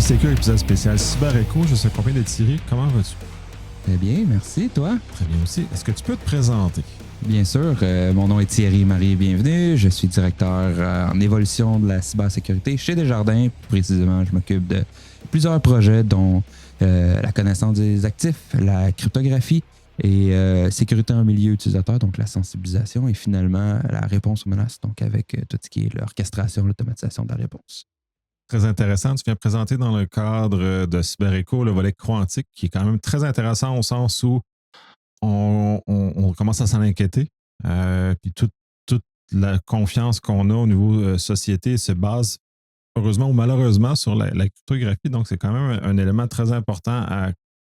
Sécur, épisode spécial Cyber Echo. Je suis accompagné de Thierry. Comment vas-tu? Très bien, merci. Toi? Très bien aussi. Est-ce que tu peux te présenter? Bien sûr. Mon nom est Thierry Marie. Bienvenue. Je suis directeur en évolution de la cybersécurité chez Desjardins. Précisément, je m'occupe de plusieurs projets, dont la connaissance des actifs, la cryptographie et sécurité en milieu utilisateur, donc la sensibilisation et finalement la réponse aux menaces, donc avec tout ce qui est l'orchestration, l'automatisation de la réponse. Très intéressant. Tu viens présenter dans le cadre de Cyber Echo le volet quantique qui est quand même très intéressant au sens où on commence à s'en inquiéter. Puis toute la confiance qu'on a au niveau société se base, heureusement ou malheureusement, sur la cryptographie. Donc, c'est quand même un élément très important à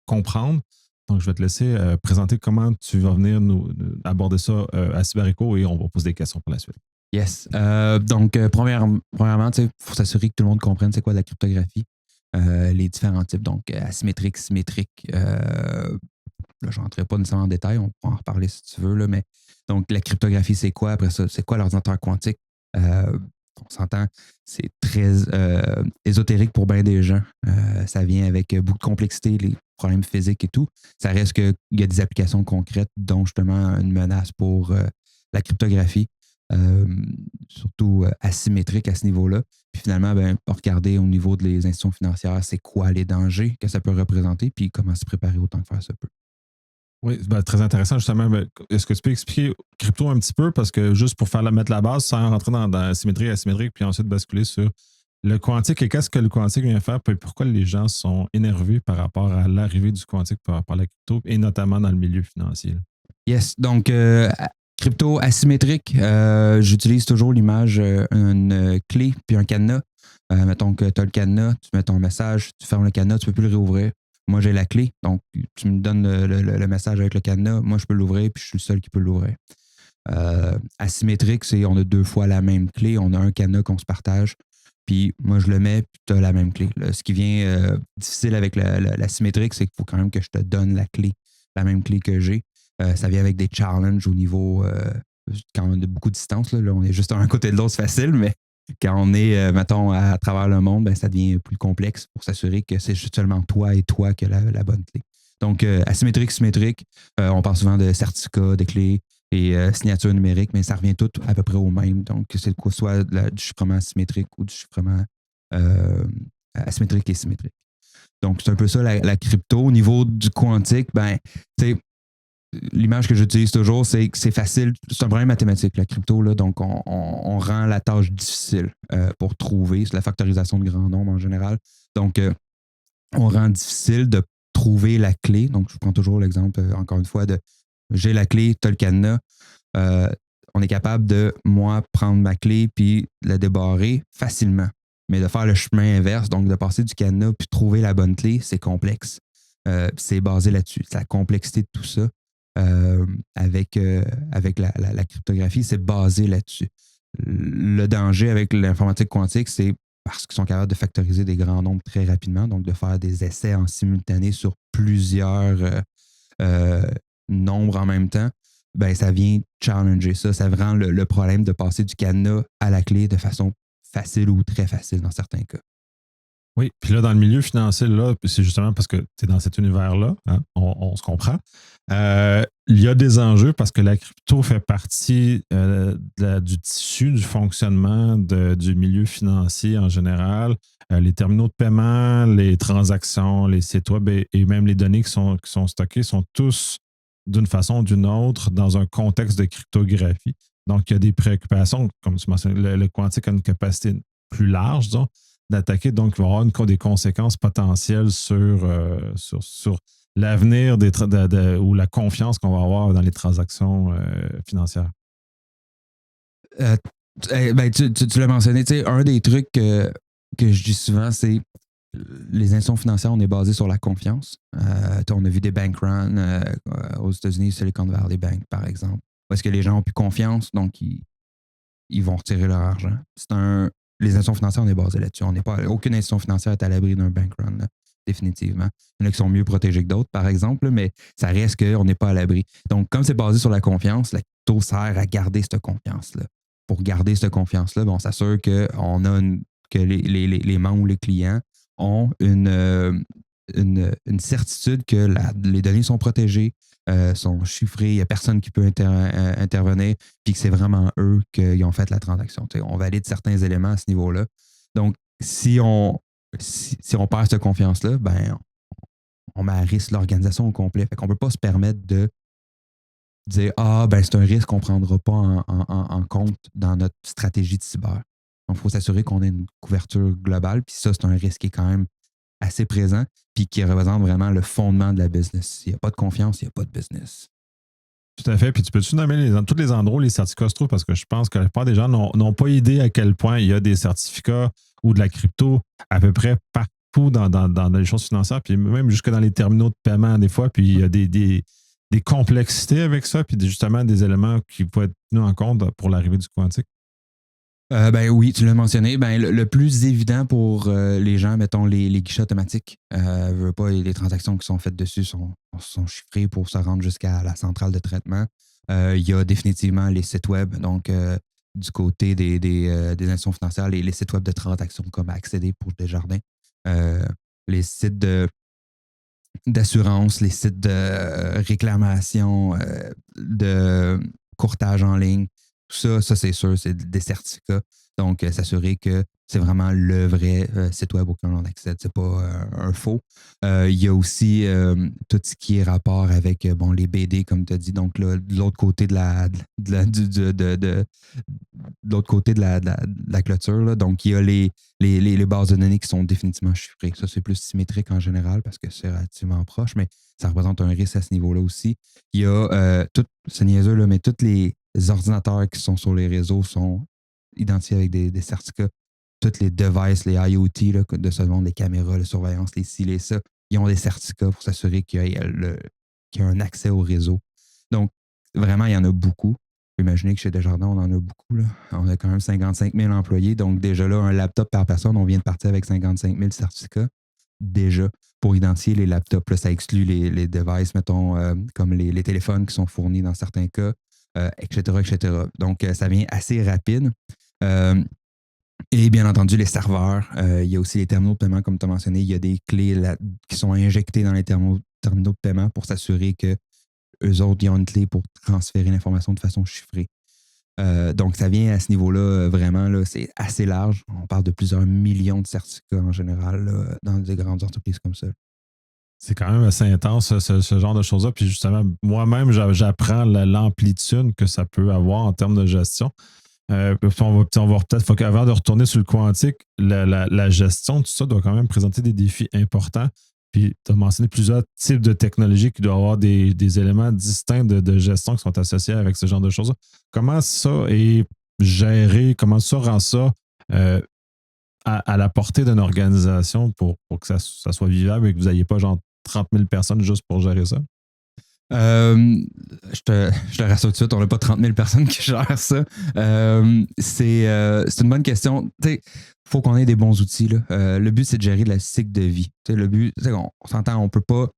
comprendre. Donc, je vais te laisser présenter comment tu vas venir nous aborder ça à Cyber Echo et on va poser des questions pour la suite. Yes. Donc, premièrement, il faut s'assurer que tout le monde comprenne c'est quoi la cryptographie. Les différents types, donc asymétrique, symétrique. Là, je ne rentrerai pas nécessairement en détail, on pourra en reparler si tu veux, là, mais donc la cryptographie, c'est quoi? Après ça, c'est quoi l'ordinateur quantique? On s'entend, c'est très ésotérique pour bien des gens. Ça vient avec beaucoup de complexité, les problèmes physiques et tout. Ça reste qu'il y a des applications concrètes, dont justement une menace pour la cryptographie. Surtout asymétrique à ce niveau-là. Puis finalement, regarder au niveau des institutions financières, c'est quoi les dangers que ça peut représenter, puis comment se préparer autant que faire se peut. Oui, très intéressant justement. Est-ce que tu peux expliquer crypto un petit peu? Parce que juste pour mettre la base, sans rentrer dans symétrie, asymétrique, puis ensuite basculer sur le quantique et qu'est-ce que le quantique vient faire, puis pourquoi les gens sont énervés par rapport à l'arrivée du quantique par rapport à la crypto, et notamment dans le milieu financier. Yes, donc crypto asymétrique, j'utilise toujours l'image une clé puis un cadenas. Mettons que tu as le cadenas, tu mets ton message, tu fermes le cadenas, tu ne peux plus le réouvrir. Moi, j'ai la clé, donc tu me donnes le message avec le cadenas, moi, je peux l'ouvrir puis je suis le seul qui peut l'ouvrir. Asymétrique, c'est on a deux fois la même clé, on a un cadenas qu'on se partage, puis moi, je le mets puis tu as la même clé. Là, ce qui vient difficile avec l'asymétrique, c'est qu'il faut quand même que je te donne la clé, la même clé que j'ai. Ça vient avec des challenges au niveau, quand on a beaucoup de distance, là, on est juste un côté de l'autre, c'est facile, mais quand on est, mettons, à travers le monde, ça devient plus complexe pour s'assurer que c'est seulement toi et toi qui as la bonne clé. Donc, asymétrique, symétrique, on parle souvent de certificats, de clés et signature numérique, mais ça revient tout à peu près au même. Donc, c'est quoi, soit du chiffrement asymétrique ou du chiffrement asymétrique et symétrique. Donc, c'est un peu ça la crypto. Au niveau du quantique, l'image que j'utilise toujours, c'est que c'est facile. C'est un problème mathématique, la crypto. Là, donc, on rend la tâche difficile pour trouver. C'est la factorisation de grands nombres en général. Donc, on rend difficile de trouver la clé. Donc, je prends toujours l'exemple, encore une fois, de j'ai la clé, tu as le cadenas. On est capable de, moi, prendre ma clé puis la débarrer facilement. Mais de faire le chemin inverse, donc de passer du cadenas puis trouver la bonne clé, c'est complexe. C'est basé là-dessus. C'est la complexité de tout ça. Avec la cryptographie, c'est basé là-dessus. Le danger avec l'informatique quantique, c'est parce qu'ils sont capables de factoriser des grands nombres très rapidement, donc de faire des essais en simultané sur plusieurs nombres en même temps, ça vient challenger ça. Ça rend le problème de passer du cadenas à la clé de façon facile ou très facile dans certains cas. Oui, puis là, dans le milieu financier, là, c'est justement parce que tu es dans cet univers-là, hein, on se comprend. Il y a des enjeux parce que la crypto fait partie du tissu, du fonctionnement du milieu financier en général. Les terminaux de paiement, les transactions, les sites web et même les données qui sont stockées sont tous, d'une façon ou d'une autre, dans un contexte de cryptographie. Donc, il y a des préoccupations, comme tu mentionnes, le quantique a une capacité plus large, disons, d'attaquer, donc il va y avoir des conséquences potentielles sur l'avenir ou la confiance qu'on va avoir dans les transactions financières. Tu l'as mentionné, un des trucs que je dis souvent, c'est les institutions financières, on est basé sur la confiance. On a vu des bank runs aux États-Unis, Silicon Valley Bank, par exemple, parce que les gens ont plus confiance, donc ils vont retirer leur argent. Les institutions financières, on est basé là-dessus. Aucune institution financière n'est à l'abri d'un bank run, là, définitivement. Il y en a qui sont mieux protégés que d'autres, par exemple, mais ça reste qu'on n'est pas à l'abri. Donc, comme c'est basé sur la confiance, la crypto sert à garder cette confiance-là. Pour garder cette confiance-là, on s'assure que les membres ou les clients ont une certitude que les données sont protégées, sont chiffrées, il n'y a personne qui peut intervenir, puis que c'est vraiment eux qui ont fait la transaction. T'sais, on valide certains éléments à ce niveau-là. Donc, si on perd cette confiance-là, ben, on met à risque l'organisation au complet. Fait qu'on ne peut pas se permettre de dire ben c'est un risque qu'on ne prendra pas en compte dans notre stratégie de cyber. Donc, il faut s'assurer qu'on ait une couverture globale, puis ça, c'est un risque qui est quand même assez présent, puis qui représente vraiment le fondement de la business. S'il n'y a pas de confiance, il n'y a pas de business. Tout à fait. Puis tu peux-tu nommer tous les endroits où les certificats se trouvent? Parce que je pense que la plupart des gens n'ont pas idée à quel point il y a des certificats ou de la crypto à peu près partout dans les choses financières, puis même jusque dans les terminaux de paiement des fois. Puis il y a des complexités avec ça, puis justement des éléments qui peuvent être tenus en compte pour l'arrivée du quantique. Ben oui, tu l'as mentionné. Ben, le plus évident pour les gens, mettons les guichets automatiques. Veux pas, les transactions qui sont faites dessus sont chiffrées pour se rendre jusqu'à la centrale de traitement. Il y a définitivement les sites web. Donc, du côté des institutions financières, les sites web de transactions comme Accéder pour Desjardins. Les sites d'assurance, les sites de réclamation, de courtage en ligne. Tout ça, c'est sûr, c'est des certificats. Donc, s'assurer que c'est vraiment le vrai site web auquel on accède. C'est pas un faux. Il y a aussi tout ce qui est rapport avec les BD, comme tu as dit. Donc, là, de l'autre côté de l'autre côté de la clôture, là. Donc, il y a les bases de données qui sont définitivement chiffrées. Ça, c'est plus symétrique en général parce que c'est relativement proche, mais ça représente un risque à ce niveau-là aussi. Il y a c'est niaiseux, là, mais tous les ordinateurs qui sont sur les réseaux sont identifiés avec des certificats. Toutes les devices, les IoT là, de ce monde, les caméras, la surveillance, les ci, les ça, ils ont des certificats pour s'assurer qu'il y a un accès au réseau. Donc, vraiment, il y en a beaucoup. Imaginez que chez Desjardins, on en a beaucoup. Là. On a quand même 55 000 employés. Donc, déjà là, un laptop par personne, on vient de partir avec 55 000 certificats. Déjà, pour identifier les laptops. Là, ça exclut les devices, mettons, comme les téléphones qui sont fournis dans certains cas, etc., etc. Donc, ça vient assez rapide. Et bien entendu, les serveurs. Il y a aussi les terminaux de paiement, comme tu as mentionné. Il y a des clés qui sont injectées dans les terminaux de paiement pour s'assurer que eux autres, ils ont une clé pour transférer l'information de façon chiffrée. Donc, ça vient à ce niveau-là, vraiment, là, c'est assez large. On parle de plusieurs millions de certificats en général là, dans des grandes entreprises comme ça. C'est quand même assez intense, ce genre de choses-là. Puis justement, moi-même, j'apprends l'amplitude que ça peut avoir en termes de gestion. On va peut-être, avant de retourner sur le quantique, la gestion, tout ça doit quand même présenter des défis importants. Puis tu as mentionné plusieurs types de technologies qui doivent avoir des éléments distincts de gestion qui sont associés avec ce genre de choses-là. Comment ça est géré? Comment ça rend ça à la portée d'une organisation pour que ça soit vivable et que vous n'ayez pas genre 30 000 personnes juste pour gérer ça? Je te rassure tout de suite, on n'a pas 30 000 personnes qui gèrent ça. C'est une bonne question. Il faut qu'on ait des bons outils. Là. Le but, c'est de gérer le cycle de vie. Le but, on s'entend, on peut pas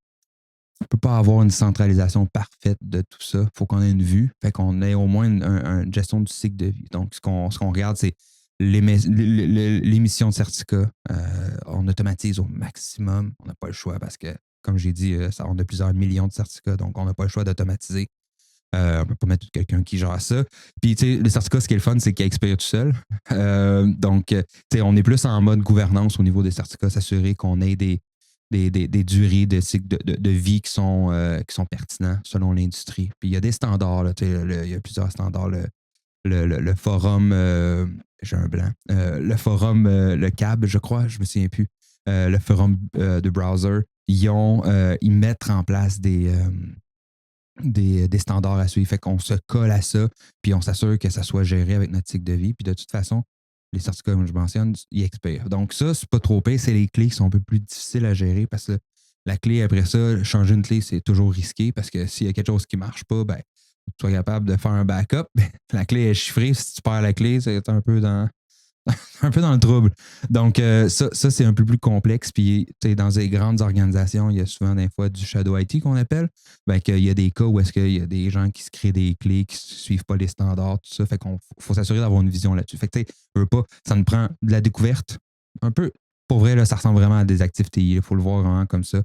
avoir une centralisation parfaite de tout ça. Il faut qu'on ait une vue. Fait qu'on ait au moins une gestion du cycle de vie. Donc, ce qu'on regarde, c'est l'émission de certificats. On automatise au maximum. On n'a pas le choix parce que, comme j'ai dit, on a plusieurs millions de certificats, donc on n'a pas le choix d'automatiser. On ne peut pas mettre quelqu'un qui gère ça. Puis, tu sais, le certificat, ce qui est le fun, c'est qu'il expire tout seul. Donc, tu sais, on est plus en mode gouvernance au niveau des certificats, s'assurer qu'on ait des durées de cycle de vie qui sont pertinents selon l'industrie. Puis, il y a des standards. Là, il y a plusieurs standards. Le forum, j'ai un blanc. Le forum, le CAB, je crois, je me souviens plus. Le forum de browser, ils mettent en place des standards à suivre. Fait qu'on se colle à ça, puis on s'assure que ça soit géré avec notre cycle de vie. Puis de toute façon, les certificats, comme je mentionne, ils expirent. Donc ça, c'est pas trop pire. C'est les clés qui sont un peu plus difficiles à gérer parce que la clé, après ça, changer une clé, c'est toujours risqué parce que s'il y a quelque chose qui marche pas, ben, tu sois capable de faire un backup. La clé est chiffrée. Si tu perds la clé, c'est un peu dans le trouble. Donc, ça c'est un peu plus complexe. Puis, dans des grandes organisations, il y a souvent des fois du shadow IT qu'on appelle. Ben, qu'il y a des cas où est-ce qu'il y a des gens qui se créent des clés, qui ne suivent pas les standards, tout ça. Fait qu'on faut s'assurer d'avoir une vision là-dessus. Fait que, ça nous prend de la découverte, un peu, pour vrai, là, ça ressemble vraiment à des actifs TI. Il faut le voir vraiment comme ça.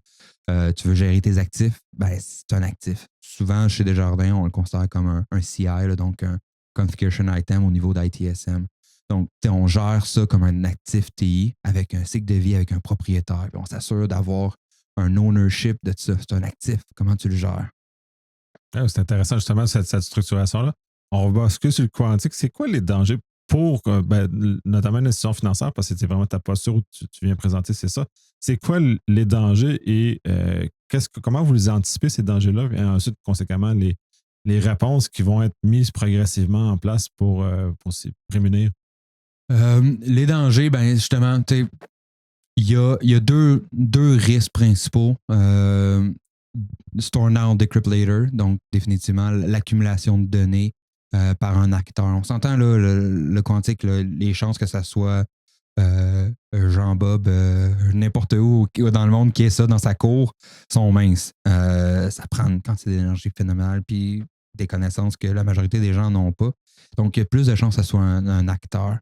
Tu veux gérer tes actifs, ben, c'est un actif. Souvent, chez Desjardins, on le considère comme un CI, là, donc un Configuration Item au niveau d'ITSM. Donc, on gère ça comme un actif TI avec un cycle de vie, avec un propriétaire. Puis on s'assure d'avoir un ownership de ça. C'est un actif. Comment tu le gères? Ah, c'est intéressant, justement, cette structuration-là. On va basculer sur le quantique. C'est quoi les dangers pour, notamment une institution financière, parce que c'est vraiment ta posture où tu viens présenter, c'est ça. C'est quoi les dangers et comment vous les anticipez, ces dangers-là, et ensuite, conséquemment, les réponses qui vont être mises progressivement en place pour s'y prémunir? Les dangers, ben justement, il y a deux risques principaux. Store now, decrypt later, donc définitivement l'accumulation de données par un acteur. On s'entend là, le quantique, là, les chances que ça soit Jean-Bob, n'importe où dans le monde qui ait ça dans sa cour, sont minces. Ça prend une quantité d'énergie phénoménale, puis des connaissances que la majorité des gens n'ont pas. Donc, il y a plus de chances que ça soit un acteur.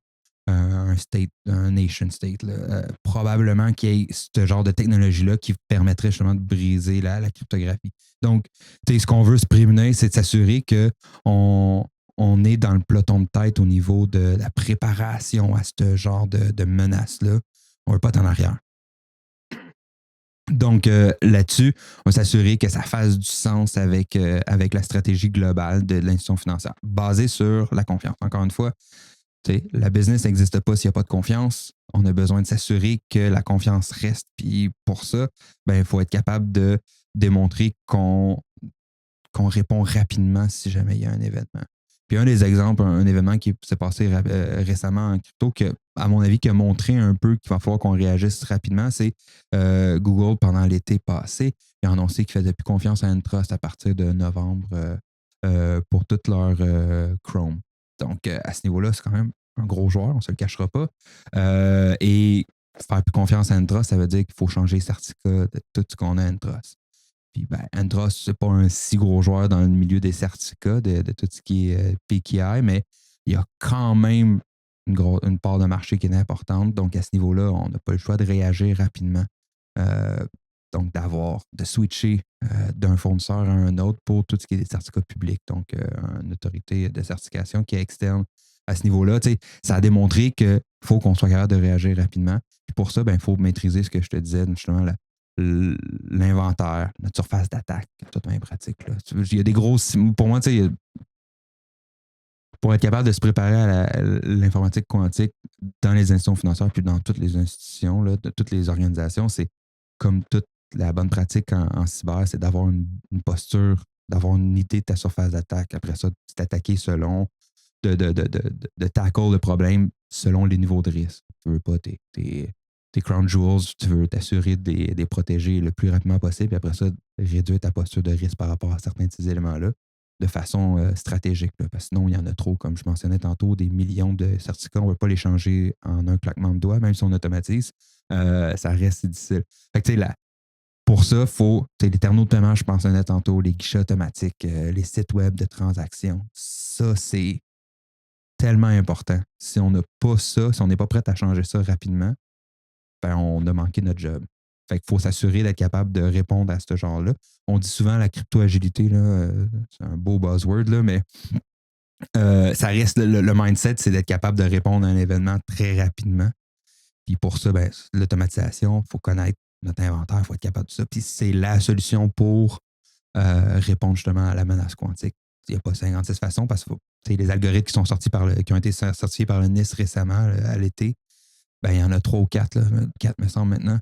Un state, un nation state, là, probablement qu'il y ait ce genre de technologie-là qui permettrait justement de briser la cryptographie. Donc, ce qu'on veut se prémunir, c'est de s'assurer qu'on est dans le peloton de tête au niveau de la préparation à ce genre de menace-là. On ne veut pas être en arrière. Donc, là-dessus, on va s'assurer que ça fasse du sens avec la stratégie globale de l'institution financière, basée sur la confiance. Encore une fois, la business n'existe pas s'il n'y a pas de confiance. On a besoin de s'assurer que la confiance reste. Puis pour ça, ben, il faut être capable de démontrer qu'on répond rapidement si jamais il y a un événement. Puis un des exemples, un événement qui s'est passé récemment en crypto, que, à mon avis, qui a montré un peu qu'il va falloir qu'on réagisse rapidement, c'est Google, pendant l'été passé, il a annoncé qu'il ne faisait plus confiance à Entrust à partir de novembre pour toute leur Chrome. Donc, à ce niveau-là, c'est quand même un gros joueur, on ne se le cachera pas. Et faire plus confiance à Entrust, ça veut dire qu'il faut changer les certificats de tout ce qu'on a à Entrust. Puis, ben, Entrust, c'est pas un si gros joueur dans le milieu des certificats, de tout ce qui est PKI, mais il y a quand même une part de marché qui est importante. Donc, à ce niveau-là, on n'a pas le choix de réagir rapidement. Donc, de switcher d'un fournisseur à un autre pour tout ce qui est des certificats publics. Donc, une autorité de certification qui est externe à ce niveau-là. Ça a démontré qu'il faut qu'on soit capable de réagir rapidement. Puis pour ça, il faut maîtriser ce que je te disais, justement, l'inventaire, notre surface d'attaque, tout bien pratique. Là. Il y a des grosses... Pour moi, pour être capable de se préparer à l'informatique quantique dans les institutions financières puis dans toutes les institutions, là, de toutes les organisations, c'est comme toute la bonne pratique en cyber, c'est d'avoir une posture, d'avoir une idée de ta surface d'attaque. Après ça, c'est d'attaquer selon, de tackle le problème selon les niveaux de risque. Tu veux pas tes crown jewels, tu veux t'assurer de les protéger le plus rapidement possible, et après ça, réduire ta posture de risque par rapport à certains de ces éléments-là de façon stratégique. Là, parce que sinon, il y en a trop, comme je mentionnais tantôt, des millions de certificats. On ne veut pas les changer en un claquement de doigts, même si on automatise. Ça reste difficile. Fait que, pour ça, il faut les terminaux de paiement, je mentionnais tantôt, les guichets automatiques, les sites web de transactions. Ça, c'est tellement important. Si on n'a pas ça, si on n'est pas prêt à changer ça rapidement, on a manqué notre job. Fait qu'il faut s'assurer d'être capable de répondre à ce genre-là. On dit souvent la crypto-agilité, là, c'est un beau buzzword, là, mais ça reste le mindset, c'est d'être capable de répondre à un événement très rapidement. Puis pour ça, l'automatisation, il faut connaître notre inventaire, il faut être capable de ça. Puis c'est la solution pour répondre justement à la menace quantique. Il n'y a pas 56 façons parce que les algorithmes qui sont sortis qui ont été certifiés par le NIST récemment à l'été, il y en a 3 ou 4, 4 me semble maintenant,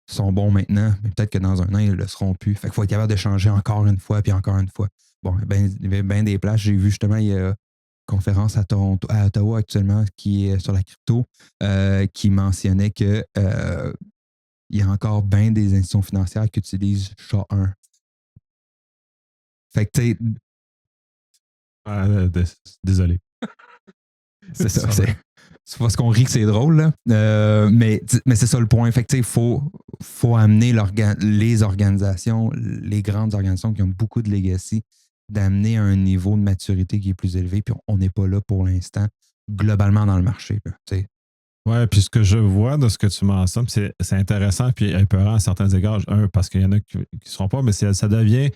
sont bons maintenant, mais peut-être que dans un an, ils ne le seront plus. Fait qu'il faut être capable de changer encore une fois, puis encore une fois. Bon, il y a bien des places. J'ai vu justement, il y a une conférence à Ottawa actuellement qui est sur la crypto, qui mentionnait que il y a encore bien des institutions financières qui utilisent SHA-1. Fait que désolé. C'est ça. C'est parce qu'on rit que c'est drôle, là. Mais c'est ça le point. Fait que il faut amener les organisations, les grandes organisations qui ont beaucoup de legacy, d'amener un niveau de maturité qui est plus élevé. Puis on n'est pas là pour l'instant, globalement dans le marché. Là, Ouais, puis ce que je vois de ce que tu mentionnes, c'est intéressant puis épeurant à certains égards. Parce qu'il y en a qui ne seront pas, mais ça devient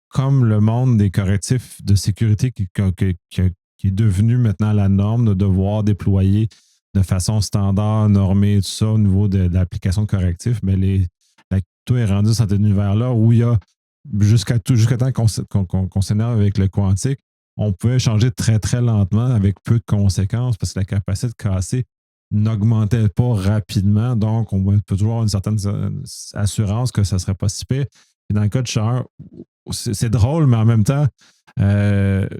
comme le monde des correctifs de sécurité qui est devenu maintenant la norme de devoir déployer de façon standard, normée, tout ça au niveau de l'application de correctifs. Mais la crypto est rendue dans cet univers-là où il y a jusqu'à temps qu'on s'énerve avec le quantique, on peut échanger très, très lentement avec peu de conséquences parce que la capacité de casser n'augmentait pas rapidement. Donc, on peut toujours avoir une certaine assurance que ça ne serait pas si pire. Et dans le cas de Shard, c'est drôle, mais en même temps,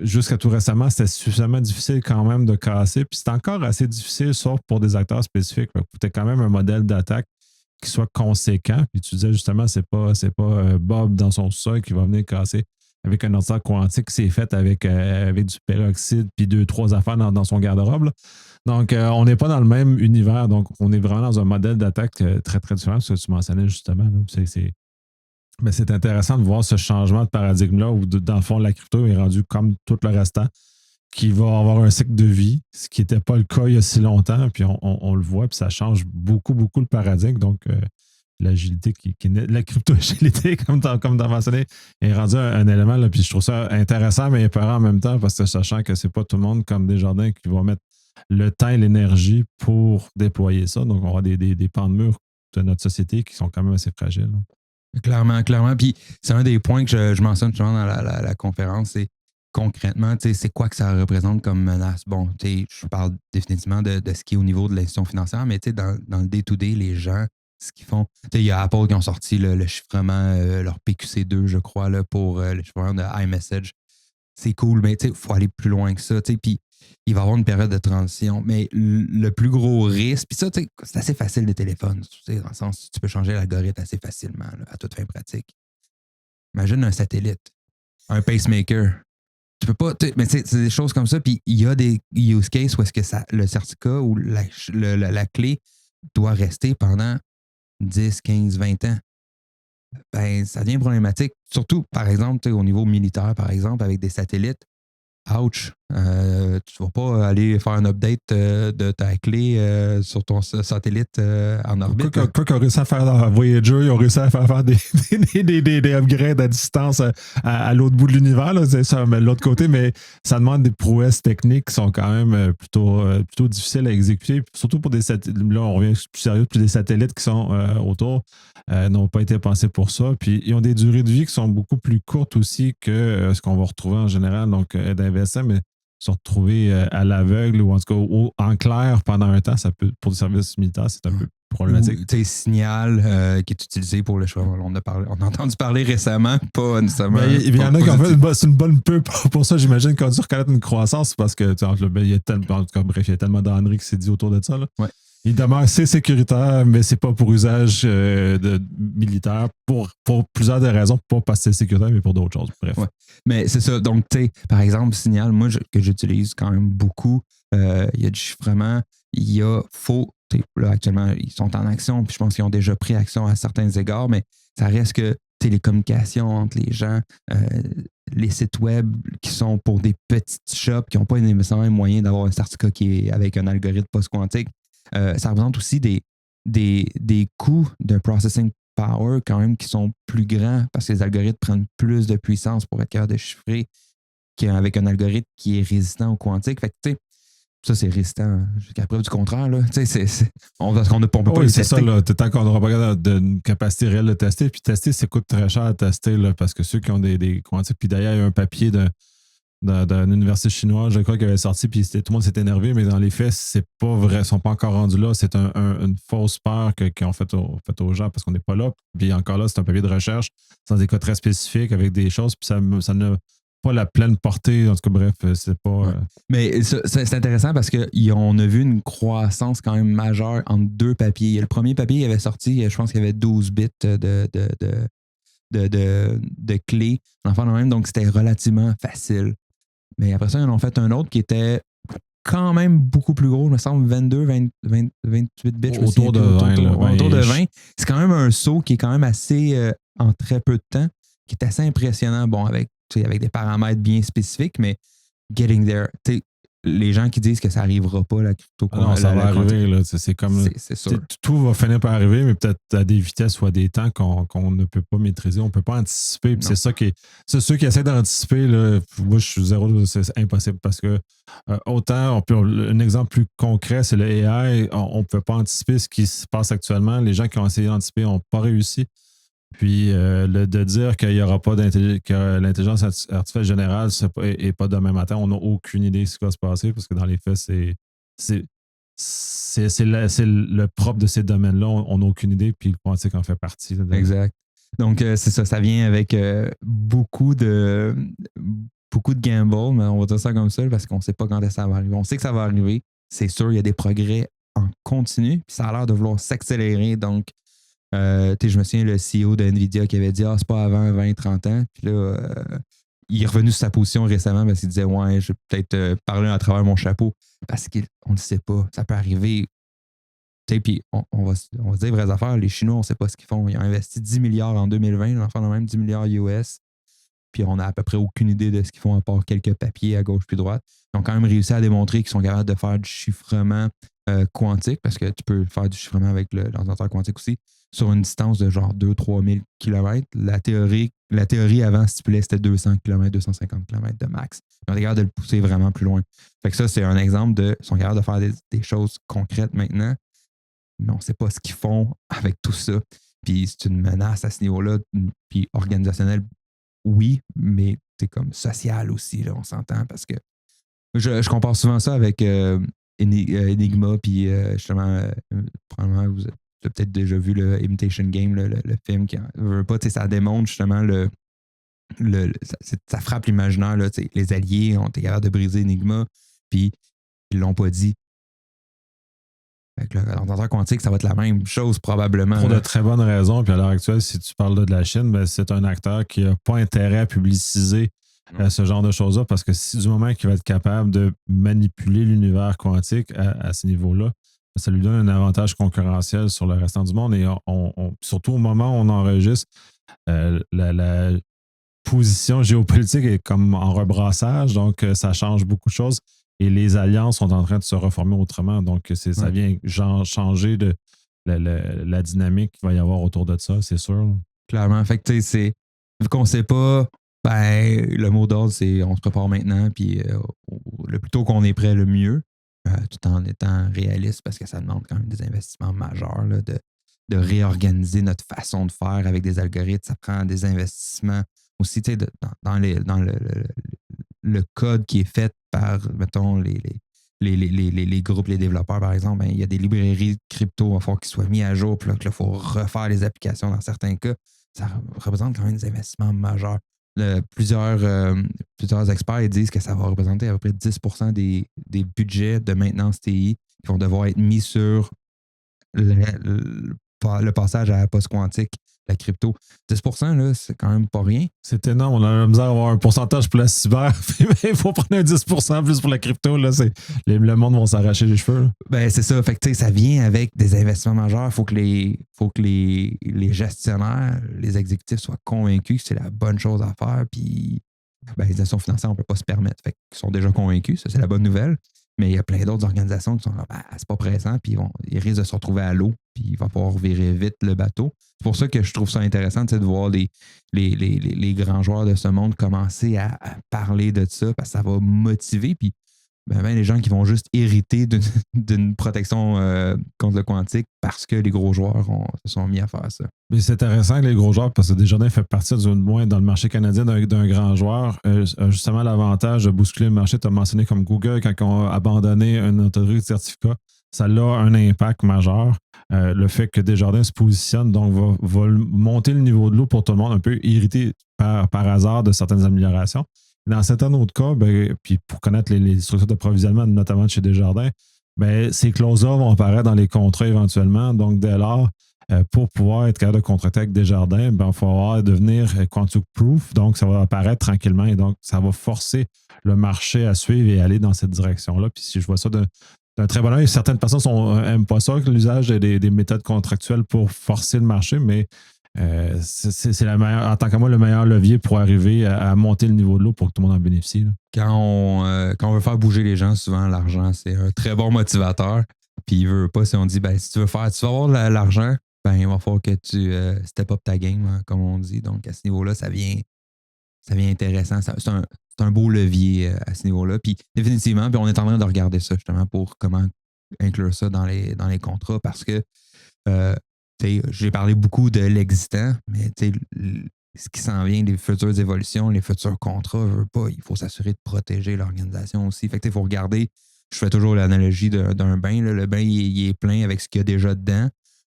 jusqu'à tout récemment, c'était suffisamment difficile quand même de casser. Puis c'est encore assez difficile, sauf pour des acteurs spécifiques. Tu quand même un modèle d'attaque qui soit conséquent. Puis tu disais justement, c'est pas Bob dans son sol qui va venir casser avec un ordinateur quantique, c'est fait avec du peroxyde puis 2-3 affaires dans son garde-robe. Là. Donc, on n'est pas dans le même univers. Donc, on est vraiment dans un modèle d'attaque très, très différent, ce que tu mentionnais justement. Là. Mais c'est intéressant de voir ce changement de paradigme-là où, dans le fond, la crypto est rendue comme tout le restant, qui va avoir un cycle de vie, ce qui n'était pas le cas il y a si longtemps. Puis on le voit, puis ça change beaucoup, beaucoup le paradigme. Donc, l'agilité la crypto-agilité, comme tu as mentionné, est rendue un élément. Là, puis je trouve ça intéressant, mais épeurant en même temps, parce que sachant que c'est pas tout le monde comme Desjardins qui va mettre le temps et l'énergie pour déployer ça. Donc, on aura des pans de mur de notre société qui sont quand même assez fragiles. Là. Clairement, clairement. Puis c'est un des points que je mentionne souvent dans la conférence, c'est concrètement, c'est quoi que ça représente comme menace? Bon, je parle définitivement de ce qui est au niveau de l'institution financière, mais dans le day-to-day, les gens, ce qu'ils font. Il y a Apple qui ont sorti le chiffrement, leur PQC2, je crois, là, pour le chiffrement de iMessage. C'est cool, mais il faut aller plus loin que ça. Puis il va y avoir une période de transition. Mais le plus gros risque, puis ça, c'est assez facile des téléphones, dans le sens où tu peux changer l'algorithme assez facilement, là, à toute fin pratique. Imagine un satellite, un pacemaker. Tu peux pas. Mais c'est des choses comme ça. Puis il y a des use cases où est-ce que le certificat ou la clé doit rester pendant 10, 15, 20 ans. Ben, ça devient problématique. Surtout, par exemple, au niveau militaire, par exemple, avec des satellites. Ouch! Tu ne vas pas aller faire un update de ta clé sur ton satellite en orbite. Quoi qu'on réussi à faire dans Voyager, ils ont réussi à faire des upgrades à distance à l'autre bout de l'univers, là, c'est ça, mais de l'autre côté, mais ça demande des prouesses techniques qui sont quand même plutôt difficiles à exécuter, surtout pour des satellites. Là, on revient plus sérieux, puis des satellites qui sont autour n'ont pas été pensés pour ça. Puis ils ont des durées de vie qui sont beaucoup plus courtes aussi que ce qu'on va retrouver en général, donc d'investir, mais se retrouver à l'aveugle ou en tout cas en clair pendant un temps, ça peut, pour des services militaires, c'est un peu problématique. Tu sais, Signal qui est utilisé pour le choix. On a entendu parler récemment, pas nécessairement. Il y en a qui ont fait c'est une bonne pub pour ça, j'imagine, qu'on a dû reconnaître une croissance parce que, il y a tellement d'âneries qui s'est dit autour de ça. Là. Ouais. Il demeure, c'est sécuritaire, mais c'est pas pour usage militaire, pour plusieurs des raisons, pas parce que c'est sécuritaire, mais pour d'autres choses. Bref. Ouais. Mais c'est ça. Donc, tu sais, par exemple, Signal, moi, que j'utilise quand même beaucoup, il y a du chiffrement, il y a faux. Là, actuellement, ils sont en action, puis je pense qu'ils ont déjà pris action à certains égards, mais ça reste que les communications entre les gens, les sites web qui sont pour des petites shops qui n'ont pas nécessairement les moyens d'avoir un certificat qui est avec un algorithme post-quantique, ça représente aussi des coûts de processing power quand même qui sont plus grands parce que les algorithmes prennent plus de puissance pour être capable de chiffrer qu'avec un algorithme qui est résistant au quantique. Fait que, tu sais, ça, c'est résistant jusqu'à preuve du contraire. Là. On ne peut pas le c'est tester. Ça, là. Tant qu'on n'aura pas de capacité réelle de tester. Puis tester, ça coûte très cher à tester là, parce que ceux qui ont des quantiques. Puis d'ailleurs, il y a un papier d'une université chinoise, je crois, qui avait sorti, puis tout le monde s'est énervé, mais dans les faits, c'est pas vrai. Ils ne sont pas encore rendus là. C'est une fausse peur qu'ils ont faite aux gens parce qu'on n'est pas là. Puis encore là, c'est un papier de recherche dans des cas très spécifiques avec des choses. Puis ça n'a pas la pleine portée. En tout cas, bref, c'est pas. Ouais. Mais c'est intéressant parce qu'on a vu une croissance quand même majeure entre deux papiers. Le premier papier, il avait sorti, je pense qu'il y avait 12 bits de clés. Donc, c'était relativement facile. Mais après ça, ils en ont fait un autre qui était quand même beaucoup plus gros, il me semble 22, 28 bits. Autour de 20. Autour de 20. C'est quand même un saut qui est quand même assez, en très peu de temps, qui est assez impressionnant. Bon, avec des paramètres bien spécifiques, mais getting there. les gens qui disent que ça n'arrivera pas, la crypto. Non, ça va arriver. Là. C'est comme. C'est sûr. Tout va finir par arriver, mais peut-être à des vitesses ou à des temps qu'on ne peut pas maîtriser. On ne peut pas anticiper. Puis c'est ça qui est. C'est ceux qui essaient d'anticiper. Là, moi, je suis zéro. C'est impossible parce que autant, un exemple plus concret, c'est le AI. On ne peut pas anticiper ce qui se passe actuellement. Les gens qui ont essayé d'anticiper n'ont pas réussi. Puis de dire qu'il n'y aura pas que l'intelligence artificielle générale n'est pas demain matin, on n'a aucune idée de ce qui va se passer parce que dans les faits, c'est le propre de ces domaines-là. On n'a aucune idée, puis le quantique en fait partie. Là, exact. Donc, c'est ça. Ça vient avec beaucoup de gamble, mais on va dire ça comme ça parce qu'on ne sait pas quand ça va arriver. On sait que ça va arriver. C'est sûr, il y a des progrès en continu, puis ça a l'air de vouloir s'accélérer. Donc, je me souviens, le CEO de NVIDIA qui avait dit c'est pas avant 20-30 ans. Puis là, il est revenu sur sa position récemment parce qu'il disait ouais, je vais peut-être parler à travers mon chapeau parce qu'on ne le sait pas. Ça peut arriver. Puis on va se dire les vraies affaires. Les Chinois, on ne sait pas ce qu'ils font. Ils ont investi 10 milliards en 2020, l'enfant de même 10 milliards US. Puis on n'a à peu près aucune idée de ce qu'ils font à part quelques papiers à gauche puis droite. Ils ont quand même réussi à démontrer qu'ils sont capables de faire du chiffrement quantique parce que tu peux faire du chiffrement avec l'ordinateur quantique aussi sur une distance de genre 2-3 000 km. La théorie avant stipulait c'était 200 km, 250 km de max. Ils ont été capables de le pousser vraiment plus loin. Fait que ça, c'est un exemple ils sont capables de faire des choses concrètes maintenant, mais on ne sait pas ce qu'ils font avec tout ça. Puis c'est une menace à ce niveau-là, puis organisationnelle, oui, mais c'est comme social aussi, là, on s'entend, parce que je compare souvent ça avec Enigma, puis justement, probablement vous avez peut-être déjà vu le Imitation Game, le film qui veut pas, ça démontre justement ça frappe l'imaginaire. Là, les Alliés ont été capables de briser Enigma, puis ils l'ont pas dit. Avec l'ordinateur quantique, ça va être la même chose probablement. Pour de très bonnes raisons. Puis à l'heure actuelle, si tu parles de la Chine, ben, c'est un acteur qui n'a pas intérêt à publiciser ce genre de choses-là parce que si du moment qu'il va être capable de manipuler l'univers quantique à ce niveau-là, ça lui donne un avantage concurrentiel sur le restant du monde. Et surtout au moment où on enregistre, la position géopolitique est comme en rebrassage, donc ça change beaucoup de choses. Et les alliances sont en train de se reformer autrement. Donc, ça vient changer la dynamique qu'il va y avoir autour de ça, c'est sûr. Clairement. Fait que, vu qu'on ne sait pas, ben, le mot d'ordre, c'est on se prépare maintenant, puis le plus tôt qu'on est prêt, le mieux, tout en étant réaliste, parce que ça demande quand même des investissements majeurs, là, de réorganiser notre façon de faire avec des algorithmes. Ça prend des investissements aussi, dans le code qui est fait par, mettons, les groupes, les développeurs, par exemple, ben, il y a des librairies de crypto, il va falloir qu'ils soient mis à jour, puis là, il faut refaire les applications dans certains cas. Ça représente quand même des investissements majeurs. Plusieurs experts ils disent que ça va représenter à peu près 10% des budgets de maintenance TI qui vont devoir être mis sur le passage à la post-quantique, la crypto. 10%, là, c'est quand même pas rien. C'est énorme. On a la misère à avoir un pourcentage pour la cyber, mais il faut prendre un 10% plus pour la crypto. Là, le monde va s'arracher les cheveux. Là. Ben, c'est ça. Fait que, ça vient avec des investissements majeurs. Il faut que les gestionnaires, les exécutifs soient convaincus que c'est la bonne chose à faire. Puis, ben, les institutions financières, on ne peut pas se permettre. Fait qu'ils sont déjà convaincus. Ça, c'est la bonne nouvelle. Mais il y a plein d'autres organisations qui sont là, ben, c'est pas pressant, puis ils risquent de se retrouver à l'eau, puis il va falloir virer vite le bateau. C'est pour ça que je trouve ça intéressant de voir les grands joueurs de ce monde commencer à parler de ça, parce que ça va motiver, puis les gens qui vont juste hériter d'une protection contre le quantique parce que les gros joueurs se sont mis à faire ça. Mais c'est intéressant que les gros joueurs, parce que Desjardins fait partie du moins dans le marché canadien d'un grand joueur, a justement l'avantage de bousculer le marché. Tu as mentionné comme Google, quand ils ont abandonné une autorité de certificat, ça a un impact majeur. Le fait que Desjardins se positionne, donc va monter le niveau de l'eau pour tout le monde, un peu irrité par hasard de certaines améliorations. Dans certains autres cas, puis pour connaître les structures d'approvisionnement, notamment de chez Desjardins, ces clauses-là vont apparaître dans les contrats éventuellement. Donc, dès lors, pour pouvoir être capable de contracter avec Desjardins, il va falloir devenir quantum proof. Donc, ça va apparaître tranquillement et donc, ça va forcer le marché à suivre et aller dans cette direction-là. Puis si je vois ça d'un très bon œil, certaines personnes n'aiment pas ça, l'usage des méthodes contractuelles pour forcer le marché, mais c'est en tant que moi, le meilleur levier pour arriver à monter le niveau de l'eau pour que tout le monde en bénéficie. Là. Quand on veut faire bouger les gens, souvent, l'argent, c'est un très bon motivateur. Puis il veut pas, si on dit, si tu veux avoir l'argent, il va falloir que tu step up ta game, hein, comme on dit. Donc, à ce niveau-là, ça vient intéressant. C'est un beau levier à ce niveau-là. Puis définitivement, puis on est en train de regarder ça, justement, pour comment inclure ça dans les contrats, parce que j'ai parlé beaucoup de l'existant, mais ce qui s'en vient, les futures évolutions, les futurs contrats, il faut s'assurer de protéger l'organisation aussi. Fait que il faut regarder, je fais toujours l'analogie d'un bain. Là. Le bain, il est plein avec ce qu'il y a déjà dedans.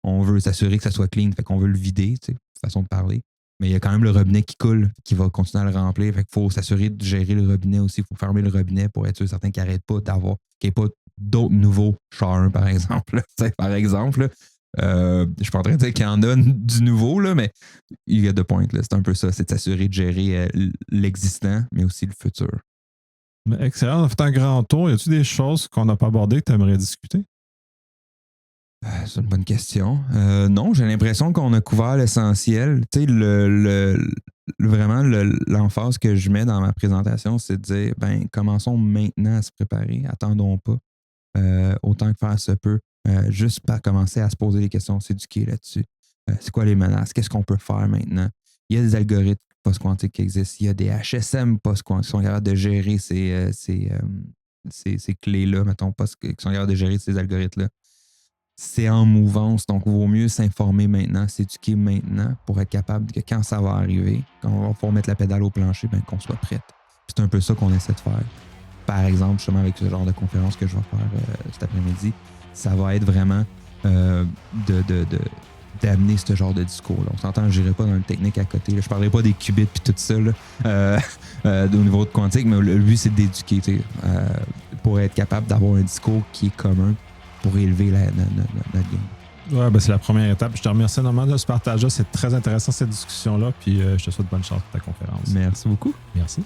On veut s'assurer que ça soit clean, fait qu'on veut le vider, façon de parler. Mais il y a quand même le robinet qui coule, qui va continuer à le remplir. Fait qu'il faut s'assurer de gérer le robinet aussi. Il faut fermer le robinet pour être sûr certain qu'il n'arrête pas qu'il n'y ait pas d'autres nouveaux chars, par exemple. Par exemple, je suis pas en train de dire qu'il y en a du nouveau, là, mais il y a deux points. C'est un peu ça, c'est de s'assurer de gérer l'existant, mais aussi le futur. Mais excellent, on a fait un grand tour. Y a-t-il des choses qu'on n'a pas abordées que tu aimerais discuter? C'est une bonne question. Non, j'ai l'impression qu'on a couvert l'essentiel. Tu sais, vraiment, l'emphase que je mets dans ma présentation, c'est de dire, commençons maintenant à se préparer, attendons pas, autant que faire se peut, juste par commencer à se poser des questions, s'éduquer là-dessus. C'est quoi les menaces? Qu'est-ce qu'on peut faire maintenant? Il y a des algorithmes post-quantiques qui existent. Il y a des HSM post-quantiques qui sont capables de gérer ces clés-là, mettons, qui sont capables de gérer ces algorithmes-là. C'est en mouvance, donc il vaut mieux s'informer maintenant, s'éduquer maintenant pour être capable que quand ça va arriver, quand on va pouvoir mettre la pédale au plancher, qu'on soit prête. Puis c'est un peu ça qu'on essaie de faire. Par exemple, justement avec ce genre de conférence que je vais faire cet après-midi, ça va être vraiment d'amener ce genre de discours-là. On s'entend, je n'irai pas dans le technique à côté. Là. Je ne parlerai pas des qubits et tout ça au niveau de quantique, mais le but, c'est d'éduquer pour être capable d'avoir un discours qui est commun pour élever notre game. Ouais, c'est la première étape. Je te remercie énormément de ce partage-là. C'est très intéressant cette discussion-là. Puis je te souhaite bonne chance pour ta conférence. Merci beaucoup. Merci.